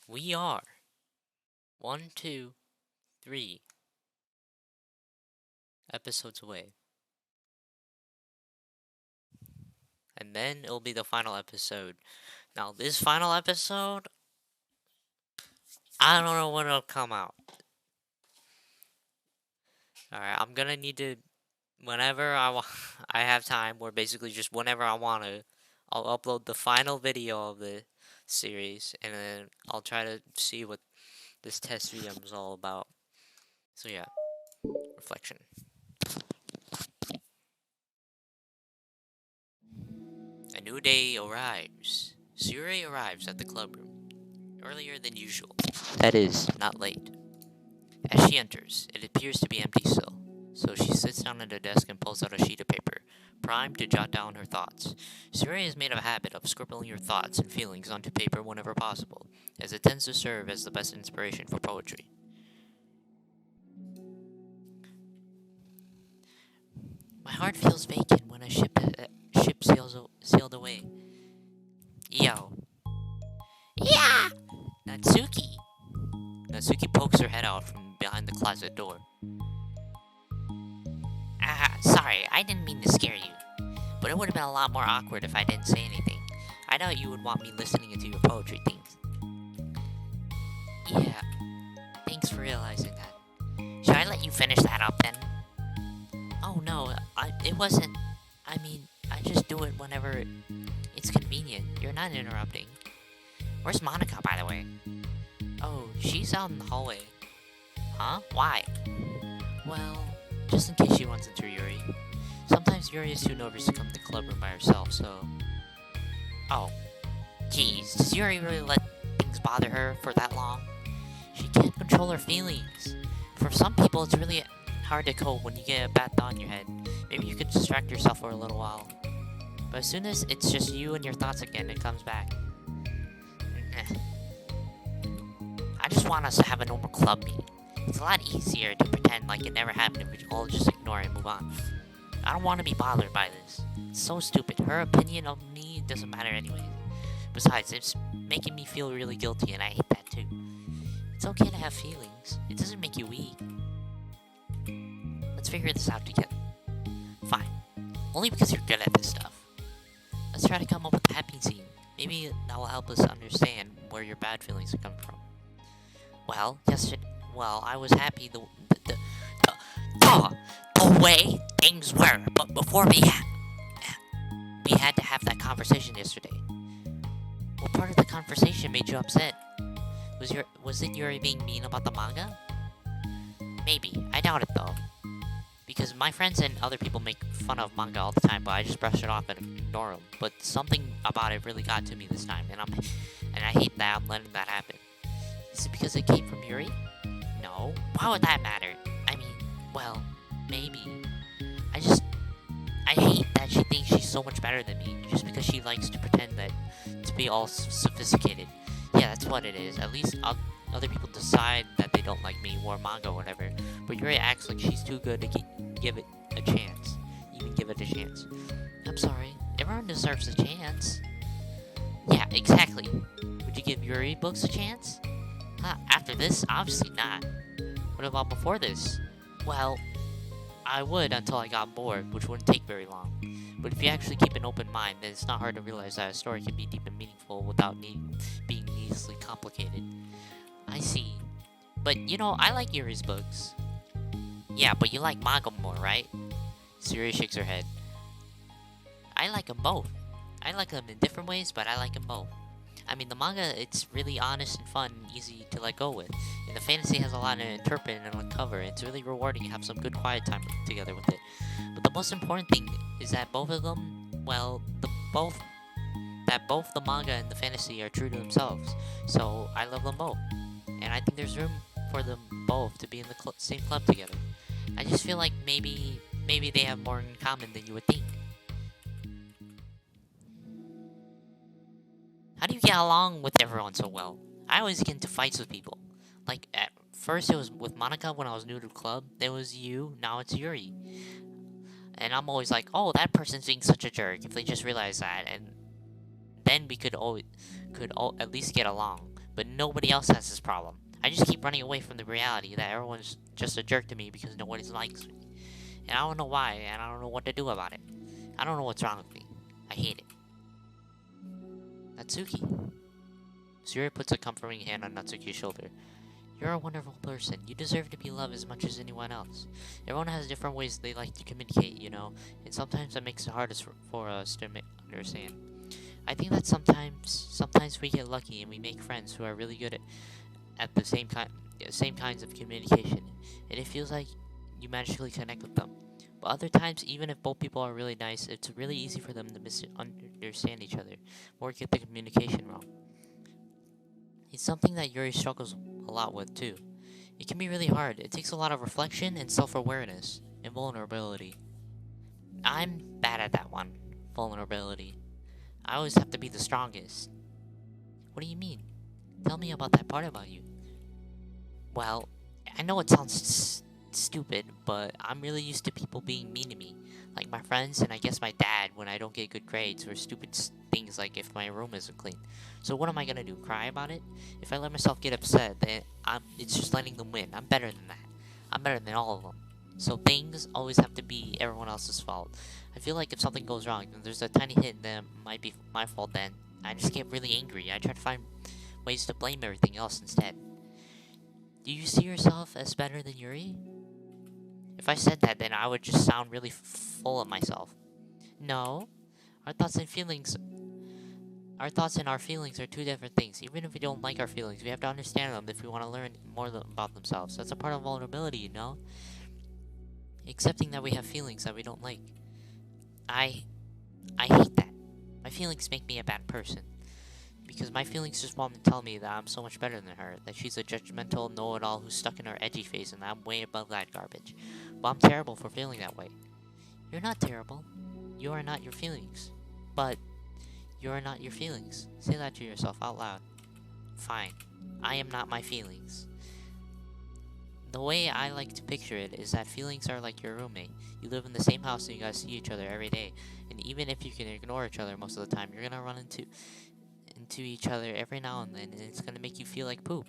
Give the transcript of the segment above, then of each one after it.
We are 1, 2, 3 episodes away. And then it'll be the final episode. Now, this final episode, I don't know when it'll come out. Alright, I'm gonna need to, whenever I have time, or basically just whenever I want to, I'll upload the final video of the series, and then I'll try to see what this test VM is all about. So yeah, reflection. A new day arrives. Suri arrives at the clubroom earlier than usual. That is, not late. As she enters, it appears to be empty still, so she sits down at her desk and pulls out a sheet of paper, primed to jot down her thoughts. Suri has made a habit of scribbling her thoughts and feelings onto paper whenever possible, as it tends to serve as the best inspiration for poetry. My heart feels vacant when a ship sailed away. Yo. Yeah! Natsuki! Natsuki pokes her head out from behind the closet door. Sorry, I didn't mean to scare you. But it would have been a lot more awkward if I didn't say anything. I know you would want me listening to your poetry things. Yeah, thanks for realizing that. Should I let you finish that up then? Oh no, it wasn't. I mean, I just do it whenever it's convenient. You're not interrupting. Where's Monica, by the way? Oh, she's out in the hallway. Huh? Why? Well, just in case she runs into Yuri. Sometimes Yuri is too nervous to come to the clubroom by herself, so... Oh. Jeez, does Yuri really let things bother her for that long? She can't control her feelings. For some people, it's really hard to cope when you get a bad thought in your head. Maybe you could distract yourself for a little while. But as soon as it's just you and your thoughts again, it comes back. I just want us to have a normal club meeting. It's a lot easier to pretend like it never happened if we all just ignore it and move on. I don't want to be bothered by this. It's so stupid. Her opinion of me doesn't matter anyway. Besides, it's making me feel really guilty, and I hate that too. It's okay to have feelings. It doesn't make you weak. Let's figure this out together. Fine. Only because you're good at this stuff. Let's try to come up with a happy scene. Maybe that will help us understand where your bad feelings are coming from. Well, I was happy the way things were, but before we had to have that conversation yesterday. What part of the conversation made you upset? Was it Yuri being mean about the manga? Maybe. I doubt it though. Because my friends and other people make fun of manga all the time, but I just brush it off and ignore them. But something about it really got to me this time, and I hate that I'm letting that happen. Is it because it came from Yuri? No. Why would that matter? I mean, well, maybe. I hate that she thinks she's so much better than me, just because she likes to pretend that to be all sophisticated. Yeah, that's what it is. At least other people decide that they don't like me or manga or whatever. But Yuri acts like she's too good to give it a chance. Even give it a chance. I'm sorry. Everyone deserves a chance. Yeah, exactly. Would you give Yuri books a chance? After this? Obviously not. What about before this? Well, I would until I got bored, which wouldn't take very long. But if you actually keep an open mind, then it's not hard to realize that a story can be deep and meaningful without being needlessly complicated. I see. But, I like Yuri's books. Yeah, but you like manga more, right? Suri shakes her head. I like them both. I like them in different ways, but I like them both. I mean, the manga, it's really honest and fun and easy to let go with. And the fantasy has a lot to interpret and uncover. It's really rewarding to have some good quiet time together with it. But the most important thing is that both of them, both the manga and the fantasy are true to themselves. So I love them both. And I think there's room for them both to be in the same club together. I just feel like maybe they have more in common than you would think. How do you get along with everyone so well? I always get into fights with people. Like, at first it was with Monica when I was new to the club. Then it was you, now it's Yuri. And I'm always like, oh, that person's being such a jerk, if they just realize that. And then we could at least get along. but nobody else has this problem. I just keep running away from the reality that everyone's just a jerk to me because nobody likes me. And I don't know why, and I don't know what to do about it. I don't know what's wrong with me. I hate it. Natsuki. Suri puts a comforting hand on Natsuki's shoulder. You're a wonderful person. You deserve to be loved as much as anyone else. Everyone has different ways they like to communicate, you know, and sometimes that makes it hardest for us to understand. I think that sometimes we get lucky and we make friends who are really good at the same kinds of communication, and it feels like you magically connect with them. But other times, even if both people are really nice, it's really easy for them to misunderstand each other or get the communication wrong. It's something that Yuri struggles a lot with too. It can be really hard. It takes a lot of reflection and self-awareness and vulnerability. I'm bad at that one, vulnerability. I always have to be the strongest. What do you mean? Tell me about that part about you. Well, I know it sounds stupid, but I'm really used to people being mean to me. Like my friends and I guess my dad when I don't get good grades or stupid things like if my room isn't clean. So what am I gonna do? Cry about it? If I let myself get upset, then it's just letting them win. I'm better than that. I'm better than all of them. So things always have to be everyone else's fault. I feel like if something goes wrong, and there's a tiny hint that might be my fault, then I just get really angry. I try to find ways to blame everything else instead. Do you see yourself as better than Yuri? If I said that, then I would just sound really full of myself. No. Our thoughts and our feelings are two different things. Even if we don't like our feelings, we have to understand them if we want to learn more about themselves. That's a part of vulnerability, you know? Accepting that we have feelings that we don't like. I hate that. My feelings make me a bad person. Because my feelings just want to tell me that I'm so much better than her, that she's a judgmental know-it-all who's stuck in her edgy phase and I'm way above that garbage. But I'm terrible for feeling that way. You're not terrible. You are not your feelings. But you are not your feelings. Say that to yourself out loud. Fine. I am not my feelings. The way I like to picture it is that feelings are like your roommate. You live in the same house and you guys see each other every day. And even if you can ignore each other most of the time, you're gonna run into each other every now and then, and it's gonna make you feel like poop.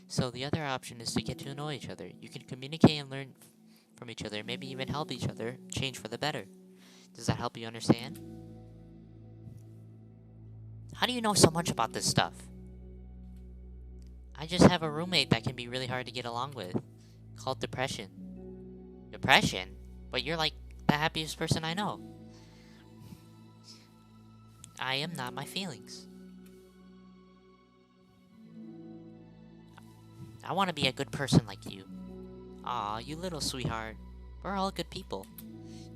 So the other option is to get to know each other. You can communicate and learn from each other, maybe even help each other change for the better. Does that help you understand? How do you know so much about this stuff? I just have a roommate that can be really hard to get along with, called depression. Depression? But you're like the happiest person I know. I am not my feelings. I want to be a good person like you. Aw, you little sweetheart. We're all good people.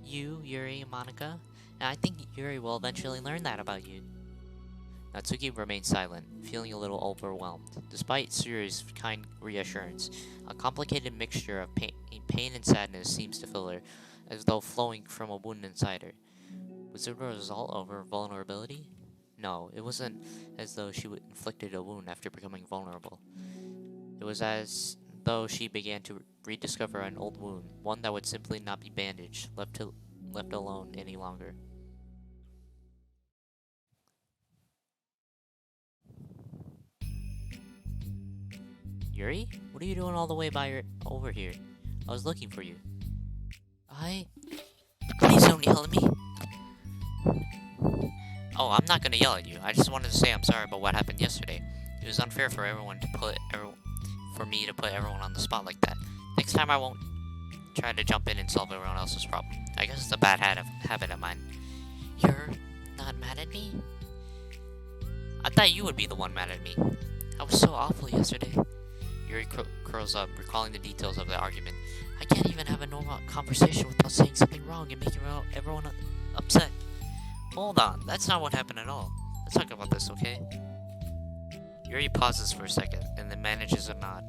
You, Yuri, and Monica. And I think Yuri will eventually learn that about you. Natsuki remained silent, feeling a little overwhelmed. Despite Suri's kind reassurance, a complicated mixture of pain and sadness seems to fill her, as though flowing from a wound inside her. Was it a result of her vulnerability? No, it wasn't as though she inflicted a wound after becoming vulnerable. It was as though she began to rediscover an old wound, one that would simply not be bandaged, left alone any longer. Yuri? What are you doing all the way over here? I was looking for you. Please don't yell at me. Oh, I'm not gonna yell at you. I just wanted to say I'm sorry about what happened yesterday. It was unfair for me to put everyone on the spot like that. Next time I won't try to jump in and solve everyone else's problem. I guess it's a bad habit of mine. You're not mad at me? I thought you would be the one mad at me. I was so awful yesterday. Yuri curls up, recalling the details of the argument. I can't even have a normal conversation without saying something wrong and making everyone upset. Hold on, that's not what happened at all. Let's talk about this, okay? Yuri pauses for a second, and then manages a nod.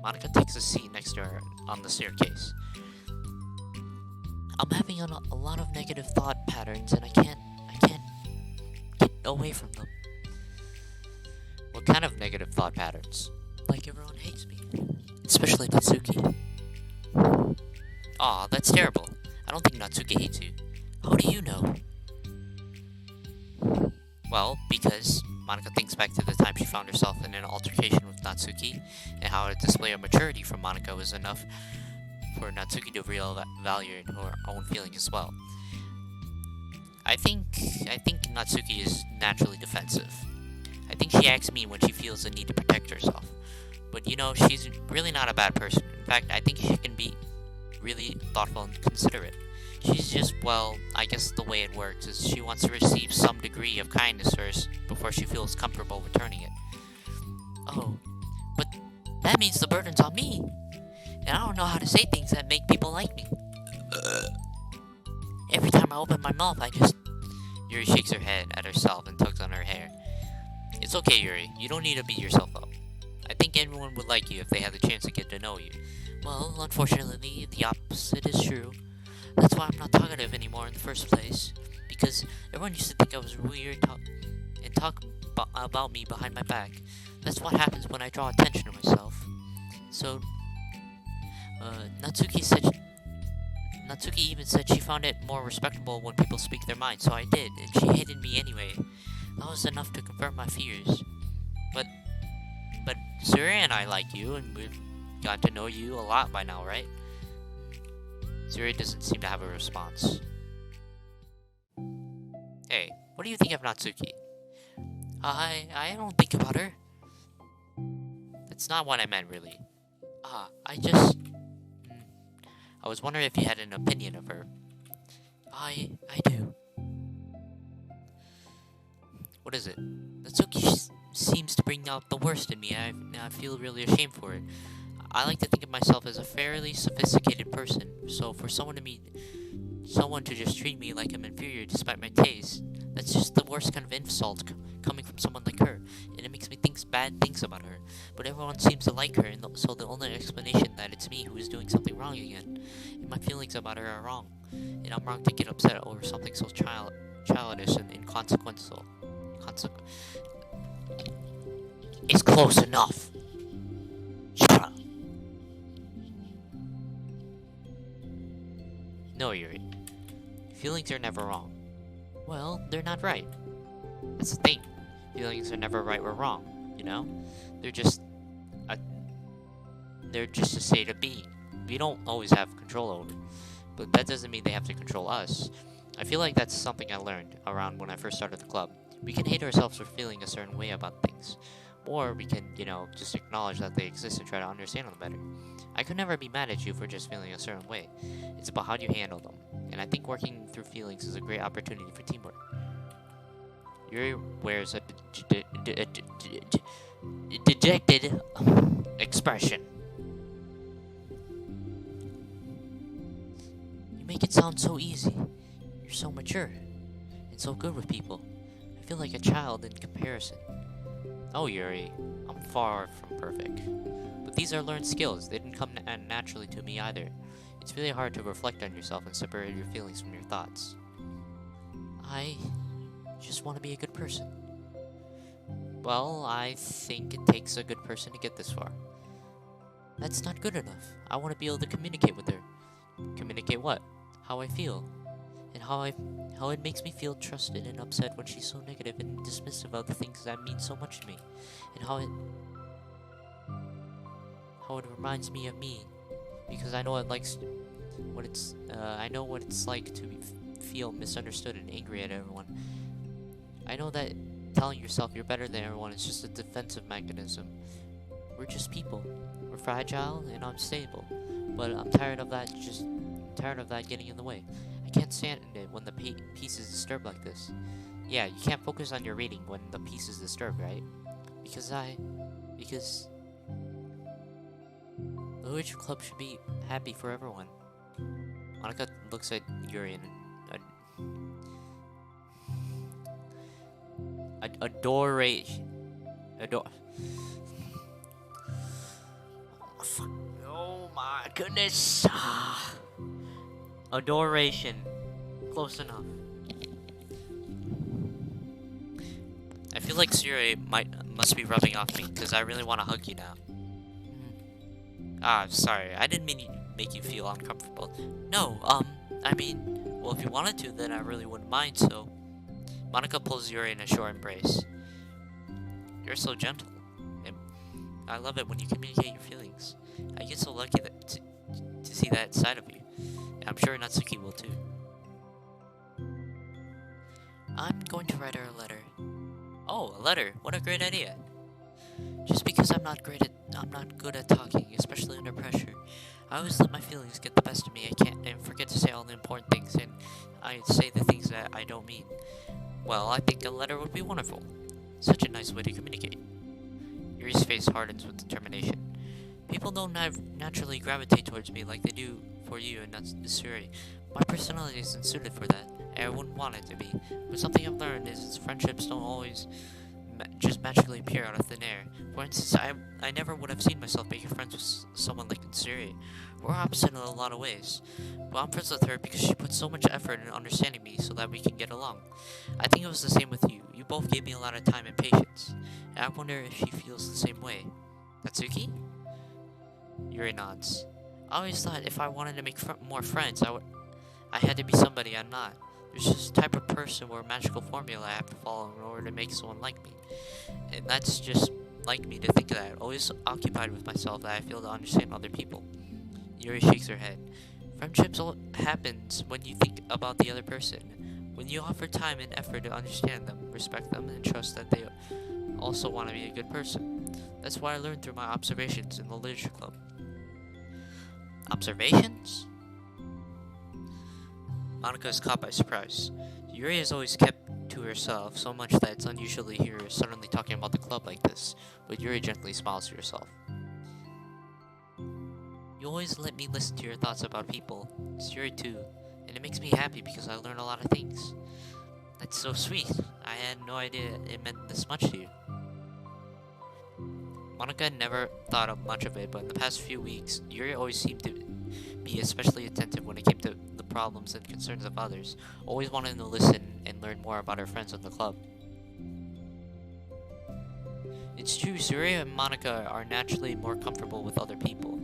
Monica takes a seat next to her on the staircase. I'm having a lot of negative thought patterns, and I can't get away from them. What kind of negative thought patterns? Like everyone hates me. Especially Natsuki. Aw, that's terrible. I don't think Natsuki hates you. How do you know? Well, because Monica thinks back to the time she found herself in an altercation with Natsuki, and how a display of maturity from Monica was enough for Natsuki to value her own feelings as well. I think Natsuki is naturally defensive. I think she acts mean when she feels the need to protect herself. But you know, she's really not a bad person. In fact, I think she can be really thoughtful and considerate. She's just, well, I guess the way it works is she wants to receive some degree of kindness first before she feels comfortable returning it. Oh, but that means the burden's on me. And I don't know how to say things that make people like me. Every time I open my mouth, Yuri shakes her head at herself and tugs on her hair. It's okay, Yuri. You don't need to beat yourself up. I think everyone would like you if they had the chance to get to know you. Well, unfortunately, the opposite is true. That's why I'm not talkative anymore in the first place. Because everyone used to think I was weird and talk about me behind my back. That's what happens when I draw attention to myself. So, Natsuki even said she found it more respectable when people speak their mind, so I did, and she hated me anyway. That was enough to confirm my fears. But Suri and I like you, and we've got to know you a lot by now, right? Suri doesn't seem to have a response. Hey, what do you think of Natsuki? I don't think about her. That's not what I meant, really. I was wondering if you had an opinion of her. I do. What is it? Natsuki seems to bring out the worst in me, and I feel really ashamed for it. I like to think of myself as a fairly sophisticated person, so for someone to just treat me like I'm inferior despite my taste, that's just the worst kind of insult coming from someone like her, and it makes me think bad things about her. But everyone seems to like her, and so the only explanation that it's me who is doing something wrong again, and my feelings about her are wrong, and I'm wrong to get upset over something so childish and inconsequential. It's close enough. Shut up. No, Yuri. Feelings are never wrong. Well, they're not right. That's the thing. Feelings are never right or wrong, you know? They're just a state of being. We don't always have control over it, but that doesn't mean they have to control us. I feel like that's something I learned around when I first started the club. We can hate ourselves for feeling a certain way about things. Or we can, just acknowledge that they exist and try to understand them better. I could never be mad at you for just feeling a certain way. It's about how you handle them. And I think working through feelings is a great opportunity for teamwork. Yuri wears a dejected expression. You make it sound so easy. You're so mature. And so good with people. I feel like a child in comparison. Oh, Yuri, I'm far from perfect. But these are learned skills. They didn't come naturally to me either. It's really hard to reflect on yourself and separate your feelings from your thoughts. I just want to be a good person. Well, I think it takes a good person to get this far. That's not good enough. I want to be able to communicate with her. Communicate what? How I feel. And how it makes me feel trusted and upset when she's so negative and dismissive of the things that mean so much to me. And how it reminds me of me. Because I know I know what it's like to feel misunderstood and angry at everyone. I know that telling yourself you're better than everyone is just a defensive mechanism. We're just people. We're fragile and unstable. But I'm tired of that getting in the way. I can't stand it when the peace is disturbed like this. Yeah, you can't focus on your reading when the peace is disturbed, right? Because the Literature Club should be happy for everyone. Monica looks at Yuri and oh my goodness. Adoration. Close enough. I feel like Suri must be rubbing off me, because I really want to hug you now. Sorry, I didn't mean to make you feel uncomfortable. No, well, if you wanted to, then I really wouldn't mind, so... Monica pulls Yuri in a short embrace. You're so gentle. And I love it when you communicate your feelings. I get so lucky to see that side of you. And I'm sure Natsuki will too. I'm going to write her a letter. Oh, a letter. What a great idea. Just because I'm not good at talking, especially under pressure. I always let my feelings get the best of me. I can't and forget to say all the important things, and I say the things that I don't mean. Well, I think a letter would be wonderful. Such a nice way to communicate. Yuri's face hardens with determination. People don't naturally gravitate towards me like they do for you and Natsuri. My personality isn't suited for that, and I wouldn't want it to be. But something I've learned is friendships don't always just magically appear out of thin air. For instance, I never would have seen myself making friends with someone like Natsuri. We're opposite in a lot of ways, but I'm friends with her because she put so much effort in understanding me so that we can get along. I think it was the same with you. You both gave me a lot of time and patience, and I wonder if she feels the same way. Natsuki? Yuri nods. I always thought if I wanted to make more friends, I had to be somebody I'm not. There's just a type of person or magical formula I have to follow in order to make someone like me. And that's just like me to think of that. Always occupied with myself that I feel to understand other people. Yuri shakes her head. Friendships happens when you think about the other person. When you offer time and effort to understand them, respect them, and trust that they also want to be a good person. That's what I learned through my observations in the literature club. Observations? Monika is caught by surprise. Yuri has always kept to herself so much that it's unusual to hear her suddenly talking about the club like this, but Yuri gently smiles to herself. You always let me listen to your thoughts about people. It's Yuri too, and it makes me happy because I learn a lot of things. That's so sweet. I had no idea it meant this much to you. Monika never thought of much of it, but in the past few weeks, Yuri always seemed to be especially attentive when it came to the problems and concerns of others, always wanting to listen and learn more about her friends in the club. It's true, Yuri and Monika are naturally more comfortable with other people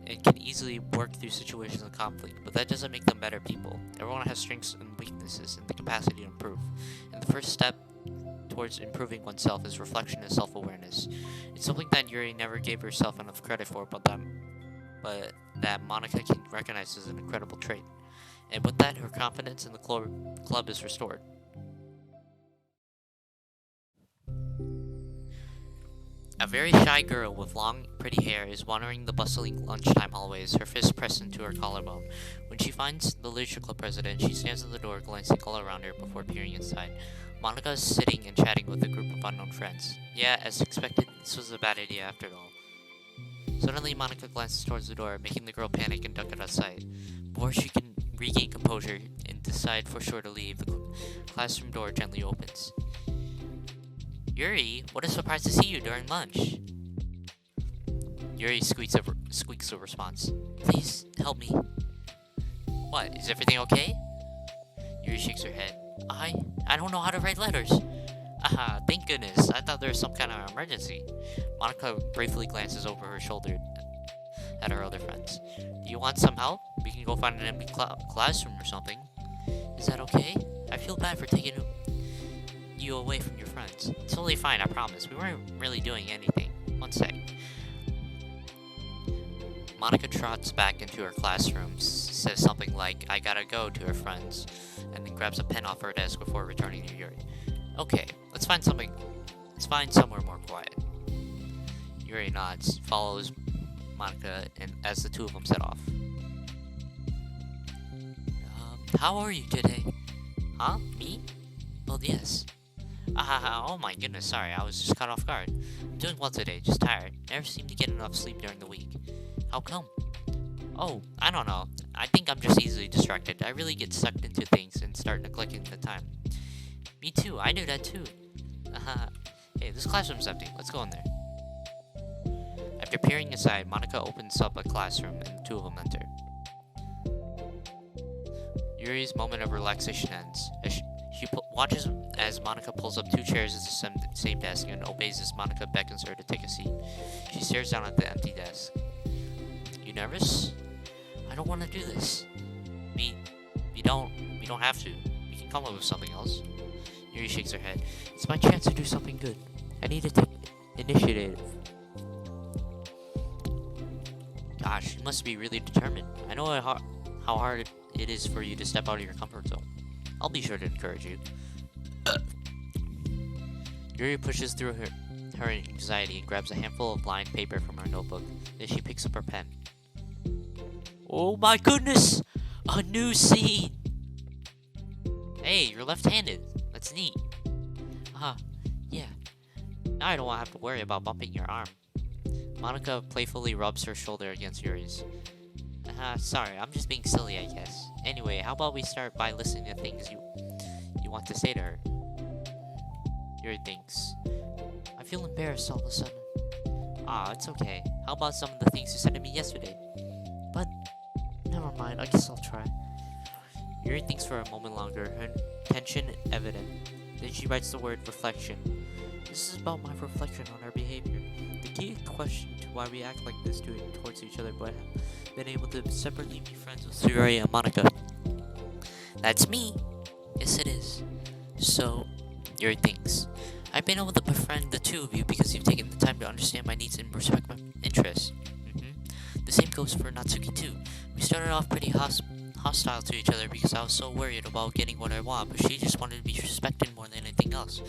and can easily work through situations of conflict, but that doesn't make them better people. Everyone has strengths and weaknesses and the capacity to improve, and the first step towards improving oneself is reflection and self-awareness. It's something that Yuri never gave herself enough credit for, but that Monika can recognize as an incredible trait. And with that, her confidence in the club is restored. A very shy girl with long, pretty hair is wandering the bustling lunchtime hallways, her fist pressed into her collarbone. When she finds the literature club president, she stands at the door, glancing all around her before peering inside. Monika is sitting and chatting with a group of unknown friends. Yeah, as expected, this was a bad idea after all. Suddenly, Monika glances towards the door, making the girl panic and duck out of sight. Before she can regain composure and decide for sure to leave, the classroom door gently opens. Yuri, what a surprise to see you during lunch. Yuri squeaks a response. Please, help me. What, is everything okay? Yuri shakes her head. I don't know how to write letters. Aha, thank goodness. I thought there was some kind of emergency. Monika briefly glances over her shoulder at her other friends. Do you want some help? We can go find an empty classroom or something. Is that okay? I feel bad for taking you away from your friends. It's totally fine, I promise. We weren't really doing anything. One sec. Monika trots back into her classroom, says something like, I gotta go, to her friends, and then grabs a pen off her desk before returning to Yuri. Okay, let's find somewhere more quiet. Yuri nods, follows Monika, and as the two of them set off. How are you today? Huh? Me? Well, yes. Oh my goodness, sorry, I was just caught off guard. I'm doing well today, just tired. Never seem to get enough sleep during the week. How come? Oh, I don't know. I think I'm just easily distracted. I really get sucked into things and start neglecting the time. Me too, I do that too. Hey, this classroom's empty. Let's go in there. After peering inside, Monika opens up a classroom and the two of them enter. Yuri's moment of relaxation ends. She watches as Monika pulls up two chairs at the same desk and obeys as Monika beckons her to take a seat. She stares down at the empty desk. You nervous? I don't want to do this. We don't have to. We can come up with something else. Yuri shakes her head. It's my chance to do something good. I need to take initiative. Gosh, you must be really determined. I know how hard it is for you to step out of your comfort zone. I'll be sure to encourage you. Yuri pushes through her anxiety and grabs a handful of lined paper from her notebook. Then she picks up her pen. Oh my goodness! A new scene! Hey, you're left-handed. That's neat. Yeah. Now I don't have to worry about bumping your arm. Monica playfully rubs her shoulder against Yuri's. Sorry, I'm just being silly, I guess. Anyway, how about we start by listening to things you want to say to her? Yuri thinks. I feel embarrassed all of a sudden. It's okay. How about some of the things you said to me yesterday? But, never mind, I guess I'll try. Yuri thinks for a moment longer, her tension evident. Then she writes the word reflection. This is about my reflection on our behavior. The key question to why we act like this towards each other, but have been able to separately be friends with Surya and Monica. That's me. Yes, it is. So, Yuri thinks. I've been able to befriend the two of you because you've taken the time to understand my needs and respect my interests. The same goes for Natsuki too. We started off pretty hostile to each other because I was so worried about getting what I want, but she just wanted to be respected more than anything else.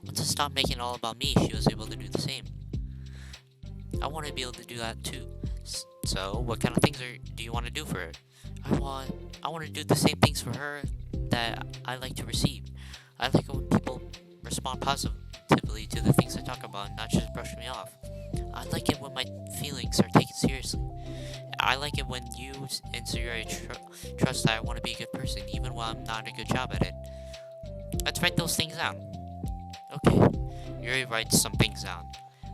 Once I stopped making it all about me, she was able to do the same. I want to be able to do that too. So, what kind of things do you want to do for her? I want to do the same things for her that I like to receive. I like it when people respond positively to the things I talk about and not just brush me off. I like it when my feelings are taken seriously. I like it when you and Surya trust that I want to be a good person, even when I'm not a good job at it. Let's write those things down. Okay, Yuri writes some things down.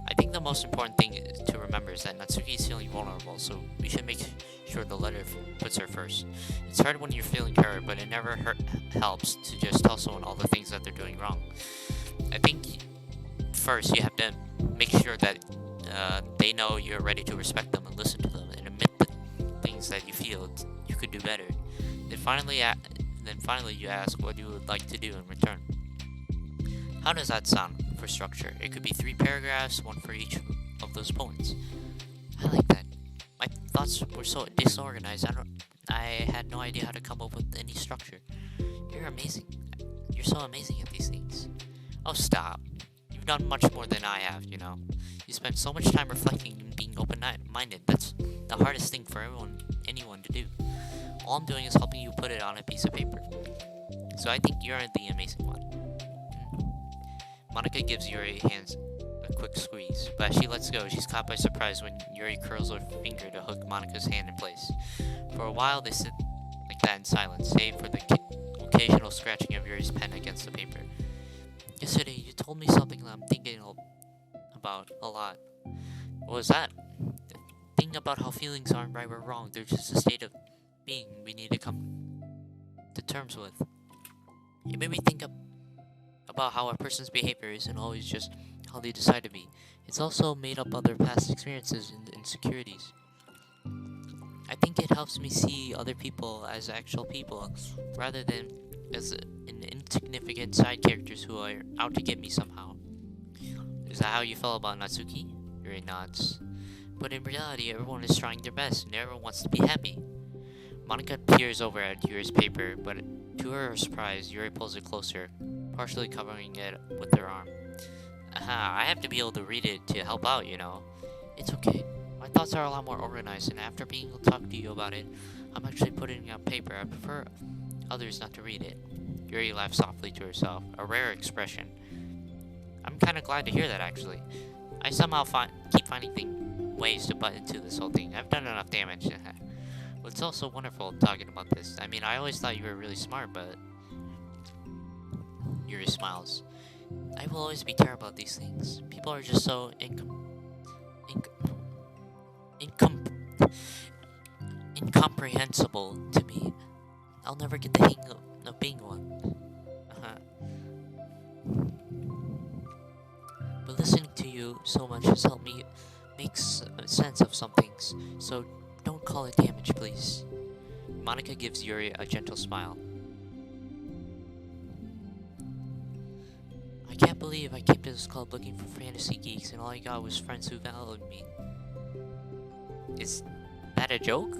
I think the most important thing to remember is that Natsuki is feeling vulnerable, so we should make sure the letter puts her first. It's hard when you're feeling hurt, but it never helps to just tell someone all the things that they're doing wrong. I think first you have to make sure that they know you're ready to respect them and listen to them and admit the things that you feel you could do better. Then finally you ask what you would like to do in return. How does that sound for structure? It could be 3 paragraphs, 1 for each of those points. I like that. My thoughts were so disorganized. I had no idea how to come up with any structure. You're amazing. You're so amazing at these things. Oh, stop. You've done much more than I have, you know. You spend so much time reflecting and being open-minded. That's the hardest thing for anyone to do. All I'm doing is helping you put it on a piece of paper. So I think you're the amazing one. Monica gives Yuri hands a quick squeeze, but as she lets go, she's caught by surprise when Yuri curls her finger to hook Monica's hand in place. For a while, they sit like that in silence, save for the occasional scratching of Yuri's pen against the paper. Yesterday, you told me something that I'm thinking about a lot. What was that? The thing about how feelings aren't right or wrong, they're just a state of being we need to come to terms with. It made me think about how a person's behavior isn't always just how they decide to be. It's also made up of their past experiences and insecurities. I think it helps me see other people as actual people, rather than as an insignificant side characters who are out to get me somehow. Is that how you felt about Natsuki? Yuri nods. But in reality, everyone is trying their best and everyone wants to be happy. Monica peers over at Yuri's paper, but to her surprise, Yuri pulls it closer, partially covering it with her arm. I have to be able to read it to help out, you know. It's okay. My thoughts are a lot more organized, and after being able to talk to you about it, I'm actually putting it on paper. I prefer others not to read it. Yuri laughs softly to herself, a rare expression. I'm kind of glad to hear that, actually. I somehow keep finding ways to butt into this whole thing. I've done enough damage. But it's also wonderful talking about this. I mean, I always thought you were really smart, but... Yuri smiles. I will always care about these things. People are just so incomprehensible to me. I'll never get the hang of being one. But listening to you so much has helped me make sense of some things, so don't call it damage, please. Monica gives Yuri a gentle smile. I can't believe I came to this club looking for fantasy geeks and all I got was friends who valued me. Is that a joke?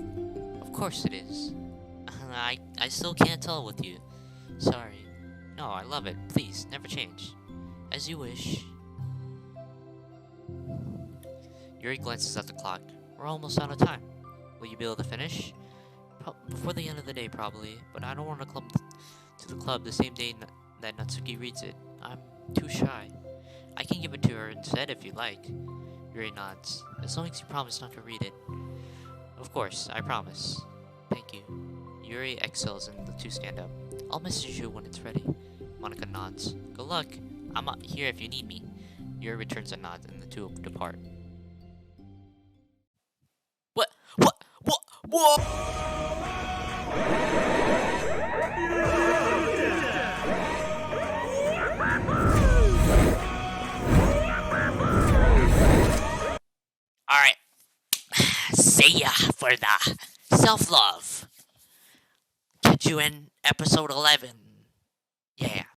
Of course it is. I still can't tell with you. Sorry. No, I love it. Please, never change. As you wish. Yuri glances at the clock. We're almost out of time. Will you be able to finish? Before the end of the day, probably. But I don't want to come to the club the same day that Natsuki reads it. I'm too shy. I can give it to her instead if you like. Yuri nods. As long as you promise not to read it. Of course, I promise. Thank you. Yuri exhales and the two stand up. I'll message you when it's ready. Monica nods. Good luck. I'm here if you need me. Yuri returns a nod and the two depart. What? Alright. See ya for the self-love. Catch you in episode 11. Yeah.